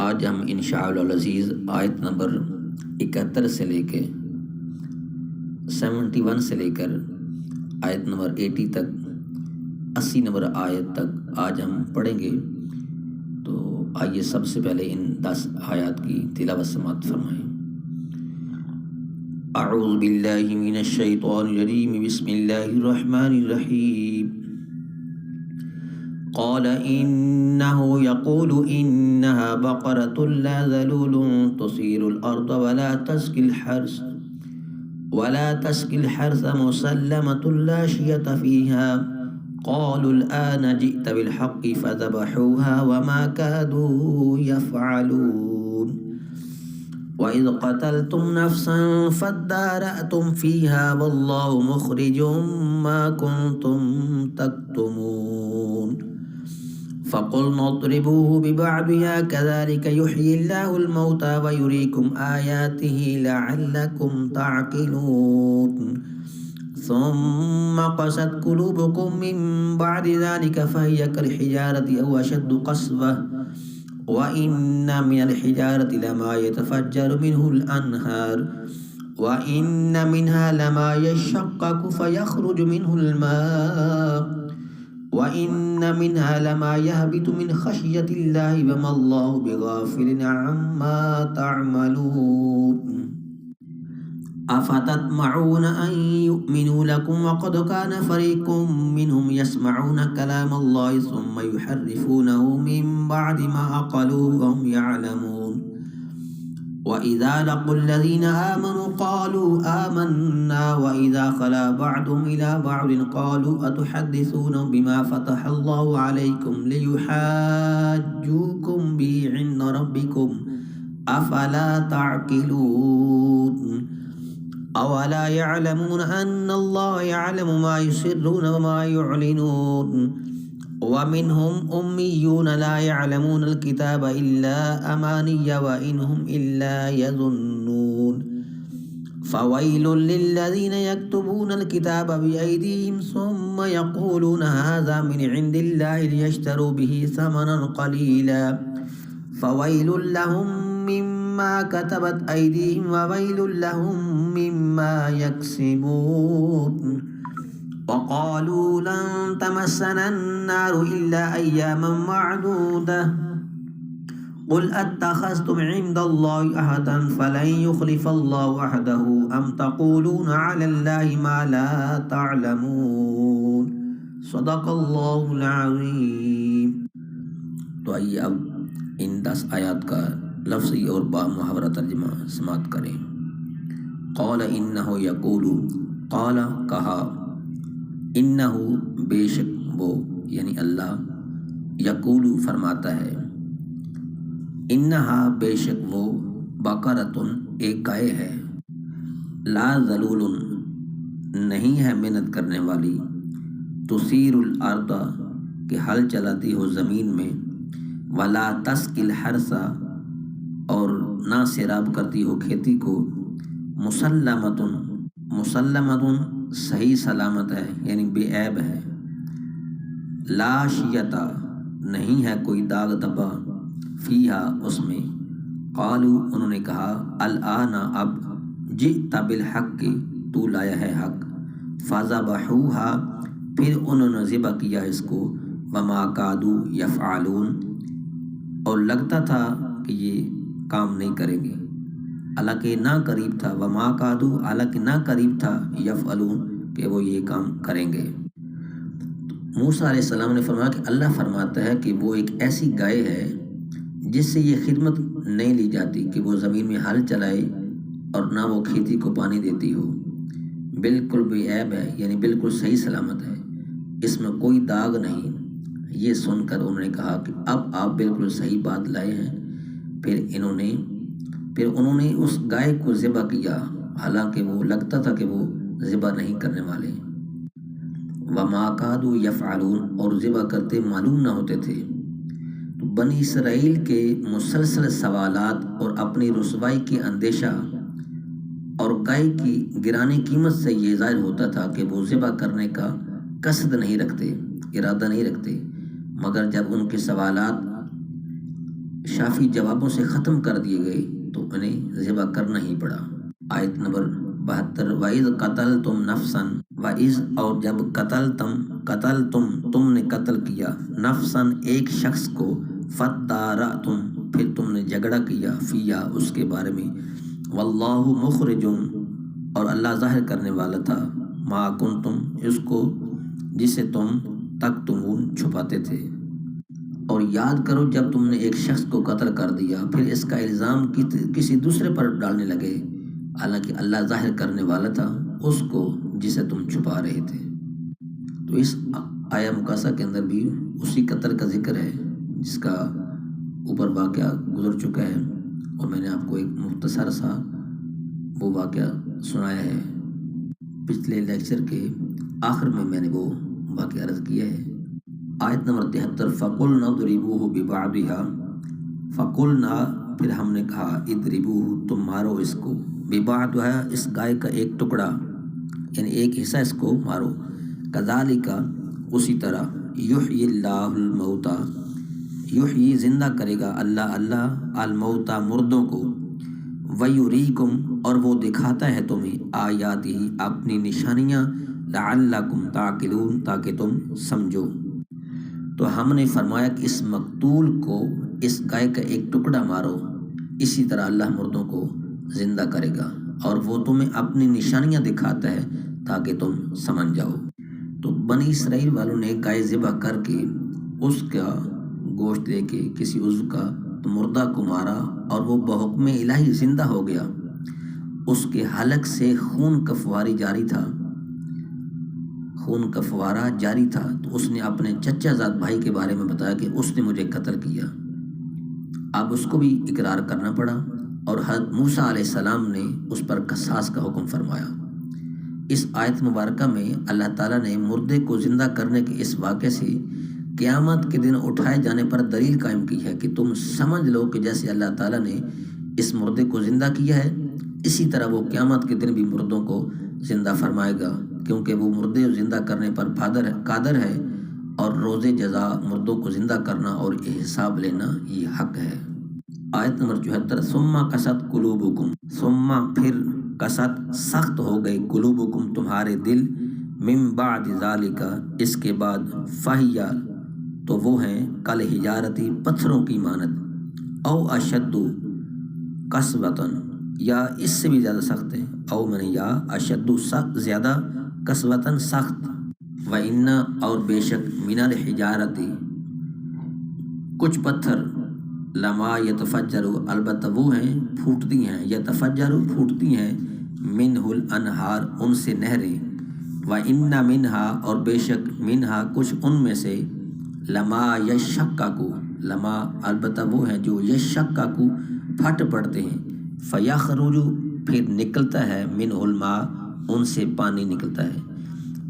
آج ہم انشاءاللہ العزیز آیت نمبر 71 سے لے کے 71 سے لے کر آیت نمبر 80 تک 80 نمبر آیت تک آج ہم پڑھیں گے۔ تو آئیے سب سے پہلے ان 10 آیات کی تلاوت سماعت فرمائیں۔ اعوذ باللہ من الشیطان الرجیم، بسم اللہ الرحمن الرحیم۔ قال إنه يقول إنها بقرة لا ذلول تثير الأرض ولا تسقي الحرث مسلمة لا شية فيها قالوا الآن جئت بالحق فذبحوها وما كادوا يفعلون وإذ قتلتم نفسا فادارأتم فيها والله مخرج ما كنتم تكتمون فقلنا اضربوه ببعضها كذلك يحيي الله الموتى ويريكم آياته لعلكم تعقلون ثم قست قلوبكم من بعد ذلك فهي كالحجارة أو أشد قسوة وإن من الحجارة لما يتفجر منه الأنهار وإن منها لما يشقق فيخرج منه الماء وَإِنَّ مِنْهَا لَمَا يَهْبِطُ مِنْ خَشْيَةِ اللَّهِ وَمَا اللَّهُ بِغَافِلٍ عَمَّا تَعْمَلُونَ أَفَتَطْمَعُونَ أَنْ يُؤْمِنُوا لَكُمْ وَقَدْ كَانَ فَرِيقٌ مِّنْهُمْ يَسْمَعُونَ كَلَامَ اللَّهِ ثُمَّ يُحَرِّفُونَهُ مِنْ بَعْدِ مَا عَقَلُوهُ وَهُمْ يَعْلَمُونَ وَإِذَا لَقُوا الَّذِينَ آمَنُوا قَالُوا آمَنَّا وَإِذَا خَلَا بَعْضُهُمْ إِلَى بَعْضٍ قَالُوا أَتُحَدِّثُونَهُم بِمَا فَتَحَ اللَّهُ عَلَيْكُمْ لِيُحَاجُّوكُم بِهِ عِندَ رَبِّكُمْ أَفَلَا تَعْقِلُونَ أَوَلَا يَعْلَمُونَ أَنَّ اللَّهَ يَعْلَمُ مَا يُسِرُّونَ وَمَا يُعْلِنُونَ وَمِنْهُمْ أُمِّيُّونَ لَا يَعْلَمُونَ الْكِتَابَ إِلَّا أَمَانِيَّ وَإِنْهُمْ إِلَّا يَظُنُّونَ فَوَيْلٌ لِلَّذِينَ يَكْتُبُونَ الْكِتَابَ بِأَيْدِيهِمْ ثُمَّ يَقُولُونَ هَذَا مِنْ عِنْدِ اللَّهِ لِيَشْتَرُوا بِهِ ثَمَنًا قَلِيلًا فَوَيْلٌ لَهُمْ مِمَّا كَتَبَتْ أَيْدِيهِمْ وَوَيْلٌ لَهُمْ مِمَّا يَكْسِبُونَ وَقَالُوا لَن تَمَسَّنَا النَّارُ إِلَّا أَيَّامًا مَّعْدُودَةً قُلْ أَتَّخَذْتُمْ عِندَ اللَّهِ عَهْدًا فَلَن يُخْلِفَ اللَّهُ عَهْدَهُ أَمْ تَقُولُونَ عَلَى اللَّهِ مَا لَا تَعْلَمُونَ صدق اللہ العظیم۔ تو آئیے اب ان 10 آیات کا لفظی اور با محاورہ ترجمہ سماعت کریں۔ قال انہ یقول، قال کہا، انہ بے شک وہ یعنی اللہ، یقول فرماتا ہے، انہا بے شک وہ، بقرۃ ایک گائے ہے، لا ذلول نہیں ہے محنت کرنے والی، تثیر الارض کہ ہل چلاتی ہو زمین میں، ولا تسقی الحرث اور نہ سیراب کرتی ہو کھیتی کو، مسلمۃ صحیح سلامت ہے یعنی بے عیب ہے، لا شیۃ نہیں ہے کوئی داغ دبا، فیہا اس میں، قالوا انہوں نے کہا، الآن اب، جئت بالحق تو لایا ہے حق، فذبحوہا پھر انہوں نے ذبح کیا اس کو، وما کادوا یفعلون اور لگتا تھا کہ یہ کام نہیں کریں گے، حالانکہ نہ قریب تھا، وما کادوا حالانکہ نہ قریب تھا، یفعلون کہ وہ یہ کام کریں گے۔ موسیٰ علیہ السلام نے فرمایا کہ اللہ فرماتا ہے کہ وہ ایک ایسی گائے ہے جس سے یہ خدمت نہیں لی جاتی کہ وہ زمین میں ہل چلائے اور نہ وہ کھیتی کو پانی دیتی ہو، بالکل بے عیب ہے یعنی بالکل صحیح سلامت ہے، اس میں کوئی داغ نہیں۔ یہ سن کر انہوں نے کہا کہ اب آپ بالکل صحیح بات لائے ہیں۔ پھر انہوں نے اس گائے کو ذبح کیا، حالانکہ وہ لگتا تھا کہ وہ ذبح نہیں کرنے والے، وما کادوا یفعلون اور ذبح کرتے معلوم نہ ہوتے تھے۔ تو بنی اسرائیل کے مسلسل سوالات اور اپنی رسوائی کی اندیشہ اور گائے کی گرانی قیمت سے یہ ظاہر ہوتا تھا کہ وہ ذبح کرنے کا قصد نہیں رکھتے، ارادہ نہیں رکھتے، مگر جب ان کے سوالات شافی جوابوں سے ختم کر دیے گئے تو انہیں ذبح کرنا ہی پڑا۔ آیت نمبر 72 وَإِذْ قَتَلْتُمْ نَفْسًا، وَإِذْ اور جب قتلتم تم نے قتل کیا، نفساً ایک شخص کو، فَادَّارَأْتُمْ پھر تم نے جھگڑا کیا، فِيهَا اس کے بارے میں، وَاللَّهُ مُخْرِجٌ اور اللہ ظاہر کرنے والا تھا، مَا كُنْتُمْ اس کو جسے تم تکتمون چھپاتے تھے۔ اور یاد کرو جب تم نے ایک شخص کو قتل کر دیا پھر اس کا الزام کسی دوسرے پر ڈالنے لگے، حالانکہ اللہ ظاہر کرنے والا تھا اس کو جسے تم چھپا رہے تھے۔ تو اس آیا مقاصہ کے اندر بھی اسی قتل کا ذکر ہے جس کا اوپر واقعہ گزر چکا ہے، اور میں نے آپ کو ایک مختصر سا وہ واقعہ سنایا ہے۔ پچھلے لیکچر کے آخر میں نے وہ واقعہ عرض کیا ہے۔ آیت نمبر 73 فَقُلْنَا اضْرِبُوهُ بِبَعْضِهَا، فَقُلْنَا پھر ہم نے کہا، اضْرِبُوهُ تم مارو اس کو، بِبَعْضِهَا اس گائے کا ایک ٹکڑا، یعنی ایک حصہ اس کو مارو، كَذَلِكَ اسی طرح، يُحْيِي اللَّهُ الْمَوْتَى یحیی زندہ کرے گا اللہ الموتى مردوں کو، وَيُرِيكُمْ اور وہ دکھاتا ہے تمہیں، آیاتہ اپنی نشانیاں، لَعَلَّكُمْ تَعْقِلُونَ تاکہ تم سمجھو۔ تو ہم نے فرمایا کہ اس مقتول کو اس گائے کا ایک ٹکڑا مارو، اسی طرح اللہ مردوں کو زندہ کرے گا اور وہ تمہیں اپنی نشانیاں دکھاتا ہے تاکہ تم سمجھ جاؤ۔ تو بنی اسرائیل والوں نے گائے ذبح کر کے اس کا گوشت دے کے کسی عضو کا تو مردہ کو مارا اور وہ بحکم الہی زندہ ہو گیا۔ اس کے حلق سے خون کا فوارہ جاری تھا تو اس نے اپنے چچا زاد بھائی کے بارے میں بتایا کہ اس نے مجھے قتل کیا۔ اب اس کو بھی اقرار کرنا پڑا اور حضرت موسیٰ علیہ السلام نے اس پر قصاص کا حکم فرمایا۔ اس آیت مبارکہ میں اللہ تعالیٰ نے مردے کو زندہ کرنے کے اس واقعے سے قیامت کے دن اٹھائے جانے پر دلیل قائم کی ہے کہ تم سمجھ لو کہ جیسے اللہ تعالیٰ نے اس مردے کو زندہ کیا ہے اسی طرح وہ قیامت کے دن بھی مردوں کو زندہ فرمائے گا، کیونکہ وہ مردے زندہ کرنے پر قادر ہے اور روز جزا مردوں کو زندہ کرنا اور حساب لینا یہ حق ہے۔ آیت نمبر 74 ثم قست قلوبکم، ثم پھر قست سخت ہو گئی، قلوبکم تمہارے دل، من بعد ذالک اس کے بعد، فہی تو وہ ہیں کل حجارتی پتھروں کی مانند، او اشد قسوتن یا اس سے بھی زیادہ سخت ہیں، او من یا اشد زیادہ قسوتن سخت، وَإِنَّ اور بے شک من الحجارتی کچھ پتھر، لما یتفجر البتہ وہ ہیں پھوٹتی ہیں، یتفجر پھوٹتی ہیں، منہ الانہار ان سے نہریں، وَإِنَّ منہا اور بے شک منہا کچھ ان میں سے، لما یشقق لما البتہ وہ ہیں جو یشقق پھٹ پڑتے ہیں، فیخرج پھر نکلتا ہے، منہ الماء ان سے پانی نکلتا ہے،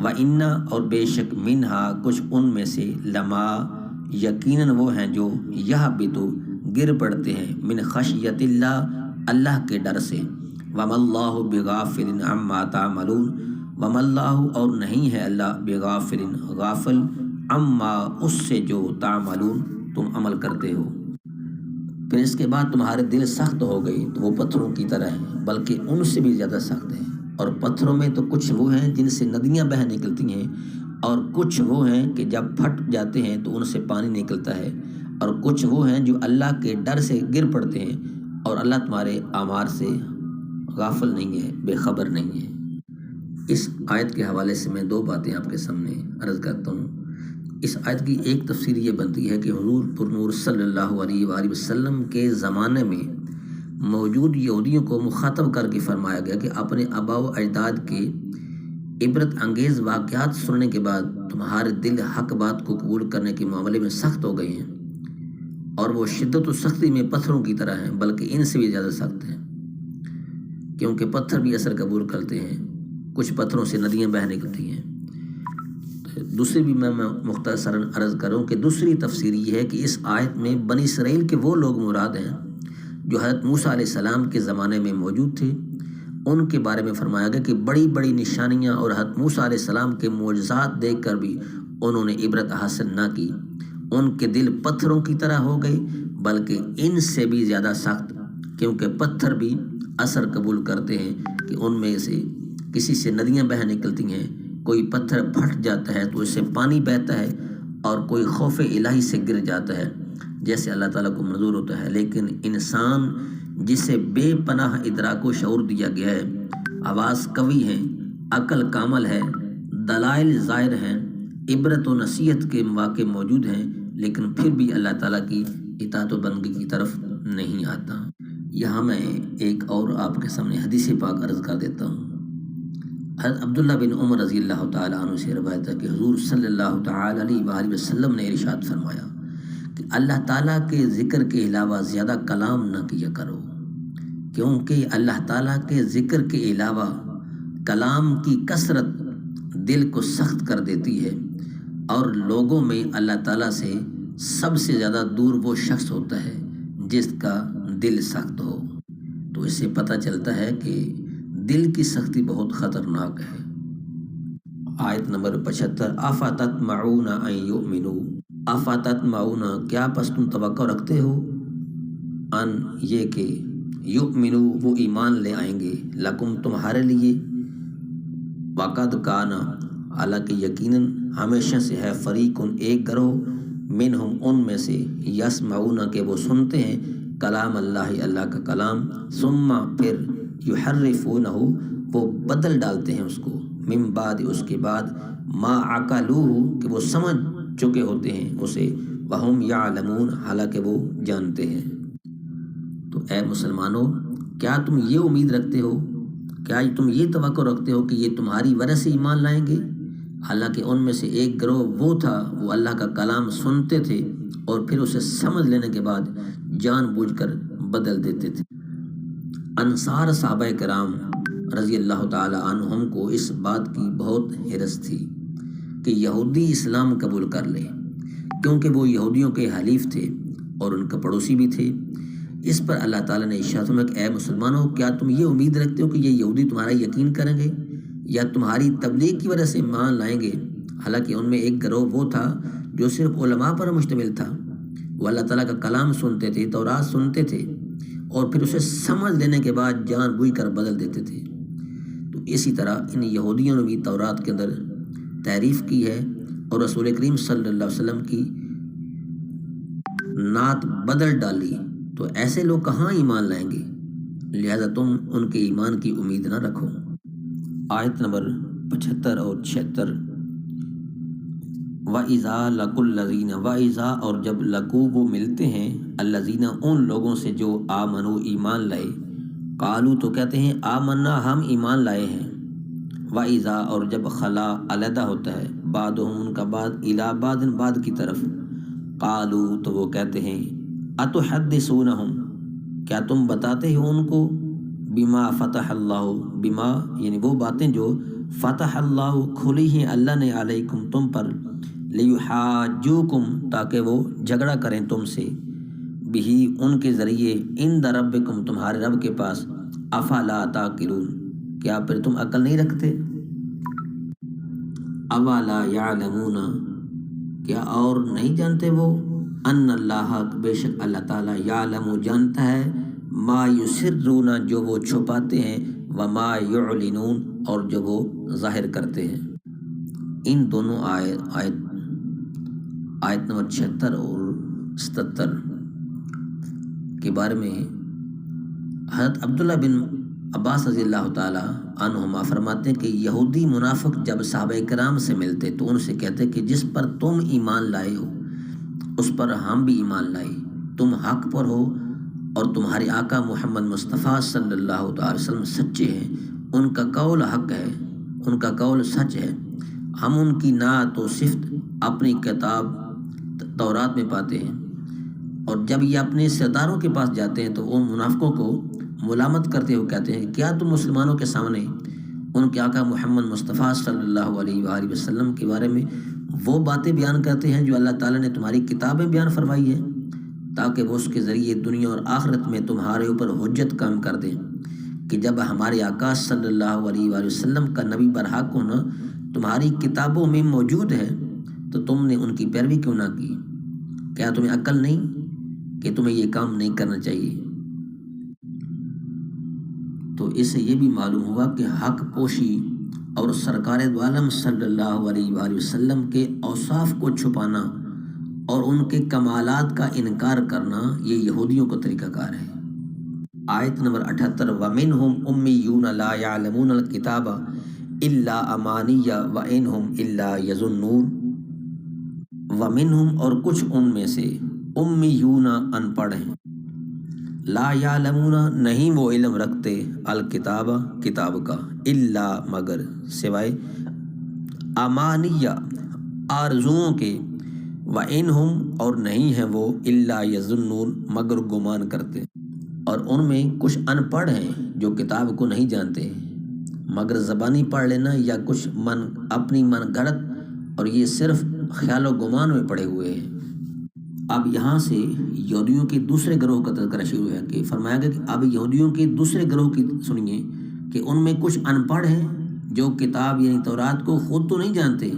وَإِنَّ اور بے شک منہا کچھ ان میں سے، لما یقیناً وہ ہیں جو یہبطو گر پڑتے ہیں، من خشیت اللہ کے ڈر سے، وَمَا اللَّهُ بِغَافِلٍ عَمَّا تَعْمَلُونَ وَمَا اللَّهُ اور نہیں ہے اللہ بِغَافِلٍ غافل، عَمَّا اس سے جو تعملون تم عمل کرتے ہو۔ پھر اس کے بعد تمہارے دل سخت ہو گئی تو وہ پتھروں کی طرح ہیں، بلکہ ان سے بھی زیادہ سخت ہیں، اور پتھروں میں تو کچھ وہ ہیں جن سے ندیاں بہہ نکلتی ہیں، اور کچھ وہ ہیں کہ جب پھٹ جاتے ہیں تو ان سے پانی نکلتا ہے، اور کچھ وہ ہیں جو اللہ کے ڈر سے گر پڑتے ہیں، اور اللہ تمہارے اعمال سے غافل نہیں ہے، بے خبر نہیں ہے۔ اس آیت کے حوالے سے میں دو باتیں آپ کے سامنے عرض کرتا ہوں۔ اس آیت کی ایک تفسیر یہ بنتی ہے کہ حضور پر نور صلی اللہ علیہ وآلہ وسلم کے زمانے میں موجود یہودیوں کو مخاطب کر کے فرمایا گیا کہ اپنے آباء و اجداد کے عبرت انگیز واقعات سننے کے بعد تمہارے دل حق بات کو قبول کرنے کے معاملے میں سخت ہو گئے ہیں، اور وہ شدت و سختی میں پتھروں کی طرح ہیں، بلکہ ان سے بھی زیادہ سخت ہیں، کیونکہ پتھر بھی اثر قبول کرتے ہیں، کچھ پتھروں سے ندیاں بہہ نکلتی ہیں۔ دوسری بھی میں مختصراً عرض کروں کہ دوسری تفسیر یہ ہے کہ اس آیت میں بنی اسرائیل کے وہ لوگ مراد ہیں جو حضرت موسیٰ علیہ السلام کے زمانے میں موجود تھے، ان کے بارے میں فرمایا گیا کہ بڑی بڑی نشانیاں اور حضرت موسیٰ علیہ السلام کے معجزات دیکھ کر بھی انہوں نے عبرت حاصل نہ کی، ان کے دل پتھروں کی طرح ہو گئے، بلکہ ان سے بھی زیادہ سخت، کیونکہ پتھر بھی اثر قبول کرتے ہیں کہ ان میں سے کسی سے ندیاں بہہ نکلتی ہیں، کوئی پتھر پھٹ جاتا ہے تو اس سے پانی بہتا ہے، اور کوئی خوف الہی سے گر جاتا ہے جیسے اللہ تعالیٰ کو منظور ہوتا ہے۔ لیکن انسان جسے بے پناہ ادراک و شعور دیا گیا ہے، آواز قوی ہے، عقل کامل ہے، دلائل ظاہر ہیں، عبرت و نصیحت کے مواقع موجود ہیں، لیکن پھر بھی اللہ تعالیٰ کی اطاعت و بندگی کی طرف نہیں آتا۔ یہاں میں ایک اور آپ کے سامنے حدیث پاک عرض کر دیتا ہوں۔ حضرت عبداللہ بن عمر رضی اللہ تعالیٰ عنہ سے روایت ہے کہ حضور صلی اللہ تعالیٰ علیہ وآلہ وسلم نے ارشاد فرمایا کہ اللہ تعالیٰ کے ذکر کے علاوہ زیادہ کلام نہ کیا کرو، کیونکہ اللہ تعالیٰ کے ذکر کے علاوہ کلام کی کثرت دل کو سخت کر دیتی ہے، اور لوگوں میں اللہ تعالیٰ سے سب سے زیادہ دور وہ شخص ہوتا ہے جس کا دل سخت ہو۔ تو اس سے پتہ چلتا ہے کہ دل کی سختی بہت خطرناک ہے۔ آیت نمبر 75، افتطمعون ان یؤمنوا، افتطمعون کیا پس تم توقع رکھتے ہو، ان یہ کہ یؤمنوا وہ ایمان لے آئیں گے، لکم تمہارے لیے، وقد کان حالانکہ یقیناً ہمیشہ سے ہے، فریقن ایک گروہ، منہم ان میں سے، یسمعون کہ وہ سنتے ہیں، کلام اللہ اللہ کا کلام، ثم پھر یحرفونہ وہ بدل ڈالتے ہیں اس کو، من بعد اس کے بعد، ما عقلوہ کہ وہ سمجھ چکے ہوتے ہیں اسے، وہم یعلمون حالانکہ وہ جانتے ہیں۔ تو اے مسلمانوں، کیا تم یہ امید رکھتے ہو، کیا تم یہ توقع رکھتے ہو کہ یہ تمہاری وجہ سے ایمان لائیں گے؟ حالانکہ ان میں سے ایک گروہ وہ تھا، وہ اللہ کا کلام سنتے تھے اور پھر اسے سمجھ لینے کے بعد جان بوجھ کر بدل دیتے تھے۔ انصار صحابہ کرام رضی اللہ تعالی عنہم کو اس بات کی بہت حرص تھی کہ یہودی اسلام قبول کر لے، کیونکہ وہ یہودیوں کے حلیف تھے اور ان کا پڑوسی بھی تھے۔ اس پر اللہ تعالیٰ نے ارشاد فرمایا کہ اے مسلمانوں، کیا تم یہ امید رکھتے ہو کہ یہ یہودی تمہارا یقین کریں گے یا تمہاری تبلیغ کی وجہ سے ایمان لائیں گے؟ حالانکہ ان میں ایک گروہ وہ تھا جو صرف علماء پر مشتمل تھا، وہ اللہ تعالیٰ کا کلام سنتے تھے، تورات سنتے تھے، اور پھر اسے سمجھ لینے کے بعد جان بوجھ کر بدل دیتے تھے۔ تو اسی طرح ان یہودیوں نے بھی تورات کے اندر تعریف کی ہے اور رسول کریم صلی اللہ علیہ وسلم کی نعت بدل ڈالی، تو ایسے لوگ کہاں ایمان لائیں گے؟ لہذا تم ان کے ایمان کی امید نہ رکھو۔ آیت نمبر 75 اور 76، وَإِذَا لَقُوا الَّذِينَ وَإِذَا اور جب لقوا وہ ملتے ہیں، الَّذِينَ ان لوگوں سے جو آمنوا ایمان لائے، قالوا تو کہتے ہیں آمنا ہم ایمان لائے ہیں، وَإِذَا اور جب خلا علیحدہ ہوتا ہے، بعضهم ان کا بعض الی بعض بعض کی طرف، قالوا تو وہ کہتے ہیں اتحدثونہم کیا تم بتاتے ہو ان کو، بما فتح اللہ بما یعنی وہ باتیں جو فتح اللہ کھلی ہیں اللہ نے علیکم تم پر، لیحاجوکم تاکہ وہ جھگڑا کریں تم سے، بہی ان کے ذریعے، عند ربکم تمہارے رب کے پاس، افلا تعقلون کیا پھر تم عقل نہیں رکھتے؟ اولا یعلمون کیا اور نہیں جانتے وہ، ان اللہ بے شک اللہ تعالیٰ یعلم جانتا ہے، ما یسرون جو وہ چھپاتے ہیں، وما یعلنون اور جو وہ ظاہر کرتے ہیں۔ ان دونوں آیت نمبر 76 اور 77 کے بارے میں حضرت عبداللہ بن عباس رضی اللہ تعالی عنہما فرماتے ہیں کہ یہودی منافق جب صحابہ کرام سے ملتے تو ان سے کہتے کہ جس پر تم ایمان لائے ہو اس پر ہم بھی ایمان لائے، تم حق پر ہو اور تمہارے آقا محمد مصطفیٰ صلی اللہ تعالی وسلم سچے ہیں، ان کا قول حق ہے، ان کا قول سچ ہے، ہم ان کی نعت و صفت اپنی کتاب تورات میں پاتے ہیں۔ اور جب یہ اپنے سرداروں کے پاس جاتے ہیں تو ان منافقوں کو ملامت کرتے ہوئے کہتے ہیں کیا تم مسلمانوں کے سامنے ان کے آقا محمد مصطفیٰ صلی اللہ علیہ وآلہ وسلم کے بارے میں وہ باتیں بیان کرتے ہیں جو اللہ تعالیٰ نے تمہاری کتابیں بیان فرمائی ہیں، تاکہ وہ اس کے ذریعے دنیا اور آخرت میں تمہارے اوپر حجت قائم کر دیں کہ جب ہمارے آقا صلی اللہ علیہ وآلہ وسلم کا نبی برحق ہونا تمہاری کتابوں میں موجود ہے تو تم نے ان کی پیروی کیوں نہ کی؟ کیا تمہیں عقل نہیں کہ تمہیں یہ کام نہیں کرنا چاہیے؟ تو اس سے یہ بھی معلوم ہوا کہ حق پوشی اور سرکار دو عالم صلی اللہ علیہ وآلہ وسلم کے اوصاف کو چھپانا اور ان کے کمالات کا انکار کرنا یہ یہودیوں کا طریقہ کار ہے۔ آیت نمبر 78 وَمِنْهُمْ أُمِّيُّونَ لَا يَعْلَمُونَ الْكِتَابَ إِلَّا أَمَانِيَّ وَإِنْهُمْ إِلَّا يَظُنُّونَ وَمِنْهُمْ اور کچھ ان میں سے امیون ان پڑھ ہیں، لا یعلمون نہیں وہ علم رکھتے، الکتاب کتاب کا، الا مگر سوائے، امانیہ آرزوؤں کے، وَإِنْهُمْ اور نہیں ہیں وہ، الا یظنون مگر گمان کرتے۔ اور ان میں کچھ ان پڑھ ہیں جو کتاب کو نہیں جانتے مگر زبانی پڑھ لینا یا کچھ اپنی من گھڑت، اور یہ صرف خیال و گمان میں پڑے ہوئے ہیں۔ اب یہاں سے یہودیوں کے دوسرے گروہ کا تذکرہ شروع ہے کہ فرمایا گیا کہ اب یہودیوں کے دوسرے گروہ کی سنیے کہ ان میں کچھ ان پڑھ ہیں جو کتاب یعنی تورات کو خود تو نہیں جانتے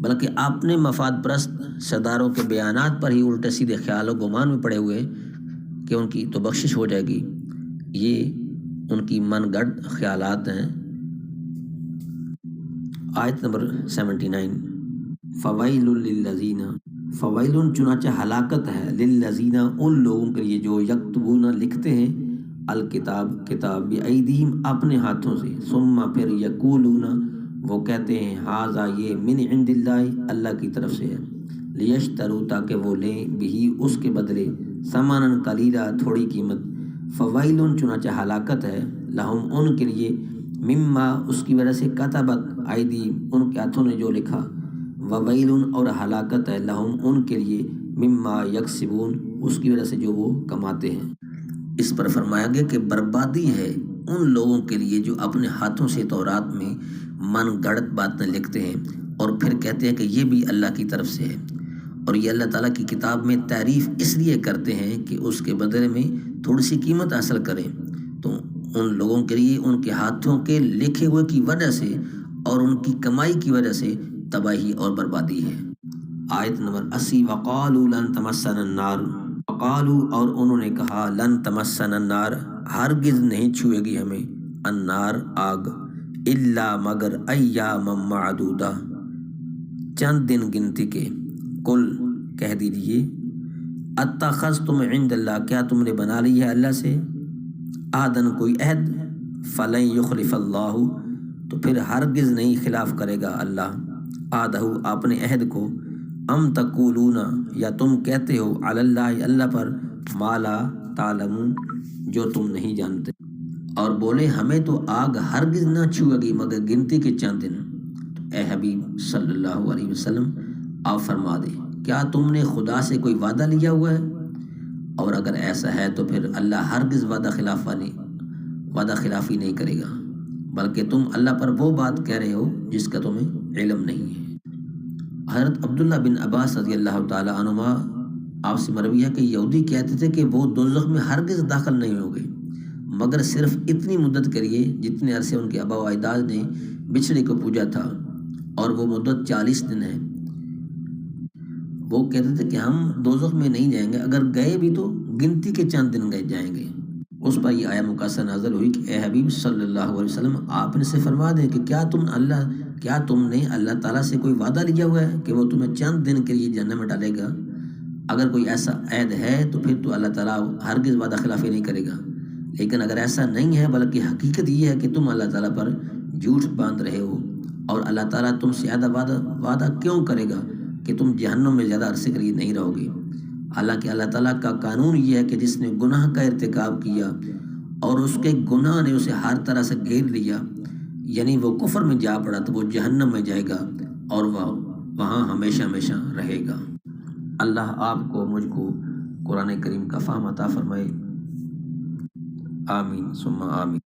بلکہ اپنے مفاد پرست سرداروں کے بیانات پر ہی الٹے سیدھے خیال و گمان میں پڑے ہوئے کہ ان کی تو بخشش ہو جائے گی۔ یہ ان کی من گڑھ خیالات ہیں۔ آیت نمبر 79 فویل للذین، فویل چنانچہ ہلاکت ہے، للذین ان لوگوں کے لیے جو یکتبون لکھتے ہیں، الکتاب کتاب بایدیہم اپنے ہاتھوں سے، ثم پھر یقولون وہ کہتے ہیں، ھذا یہ من عند اللہ اللہ کی طرف سے ہے، لیشتروا تاکہ وہ لیں بھی اس کے بدلے، ثمنا قلیلا تھوڑی قیمت، فویل چنانچہ ہلاکت ہے، لہم ان کے لیے، مما اس کی وجہ سے، کتبت ایدیہم ان کے ہاتھوں نے جو لکھا، وویل اور ہلاکت ہے، لہم ان کے لیے، مما یکسبون اس کی وجہ سے جو وہ کماتے ہیں۔ اس پر فرمایا گیا کہ بربادی ہے ان لوگوں کے لیے جو اپنے ہاتھوں سے تورات میں من گڑت باتیں لکھتے ہیں اور پھر کہتے ہیں کہ یہ بھی اللہ کی طرف سے ہے، اور یہ اللہ تعالیٰ کی کتاب میں تعریف اس لیے کرتے ہیں کہ اس کے بدلے میں تھوڑی سی قیمت حاصل کریں۔ تو ان لوگوں کے لیے ان کے ہاتھوں کے لکھے ہوئے کی وجہ سے اور ان کی کمائی کی وجہ سے تباہی اور بربادی ہے۔ آیت نمبر 80 وقالوا لن تمسنا النار، وقالوا اور انہوں نے کہا، لن تمسنا النار ہرگز نہیں چھوئے گی ہمیں، النار آگ، الا مگر ایاما معدودہ چند دن گنتی کے، قل کہہ دیجئے، اتخذتم عند اللہ کیا تم نے بنا لی ہے اللہ سے، عہدن کوئی عہد، فلن یخلف اللہ تو پھر ہرگز نہیں خلاف کرے گا اللہ عہدہ اپنے عہد کو، ام تقولون یا تم کہتے ہو، علی اللہ اللہ پر، ما لا تعلمون جو تم نہیں جانتے، اور بولے ہمیں تو آگ ہرگز نہ چھوئے گی مگر گنتی کے چند دن۔ تو اے حبیب صلی اللہ علیہ وسلم آپ فرما دیں، کیا تم نے خدا سے کوئی وعدہ لیا ہوا ہے؟ اور اگر ایسا ہے تو پھر اللہ ہرگز وعدہ خلافی نہیں کرے گا، بلکہ تم اللہ پر وہ بات کہہ رہے ہو جس کا تمہیں علم نہیں ہے۔ حضرت عبداللہ بن عباس رضی اللہ تعالیٰ عنہما آپ سے مروی ہے کہ یہودی کہتے تھے کہ وہ دوزخ میں ہرگز داخل نہیں ہوں گے مگر صرف اتنی مدت کے لیے جتنے عرصے ان کے آبا و اجداد نے بچھڑے کو پوجا تھا، اور وہ مدت 40 دن ہے۔ وہ کہتے تھے کہ ہم دوزخ میں نہیں جائیں گے، اگر گئے بھی تو گنتی کے چند دن گئے جائیں گے۔ اس پر یہ آیا مقاصد نازل ہوئی کہ اے حبیب صلی اللہ علیہ وسلم آپ نے سے فرما دیں کہ کیا تم نے اللہ تعالیٰ سے کوئی وعدہ لیا ہوا ہے کہ وہ تمہیں چند دن کے لیے جہنم میں ڈالے گا؟ اگر کوئی ایسا عہد ہے تو پھر تو اللہ تعالیٰ ہرگز وعدہ خلافی نہیں کرے گا، لیکن اگر ایسا نہیں ہے بلکہ حقیقت یہ ہے کہ تم اللہ تعالیٰ پر جھوٹ باندھ رہے ہو، اور اللہ تعالیٰ تم سے زیادہ وعدہ کیوں کرے گا کہ تم جہنم میں زیادہ عرصے کے لیے نہیں رہو گے؟ حالانکہ اللہ تعالیٰ کا قانون یہ ہے کہ جس نے گناہ کا ارتکاب کیا اور اس کے گناہ نے اسے ہر طرح سے گھیر لیا، یعنی وہ کفر میں جا پڑا، تو وہ جہنم میں جائے گا اور وہ وہاں ہمیشہ ہمیشہ رہے گا۔ اللہ آپ کو مجھ کو قرآن کریم کا فہم عطا فرمائے، آمین ثم آمین۔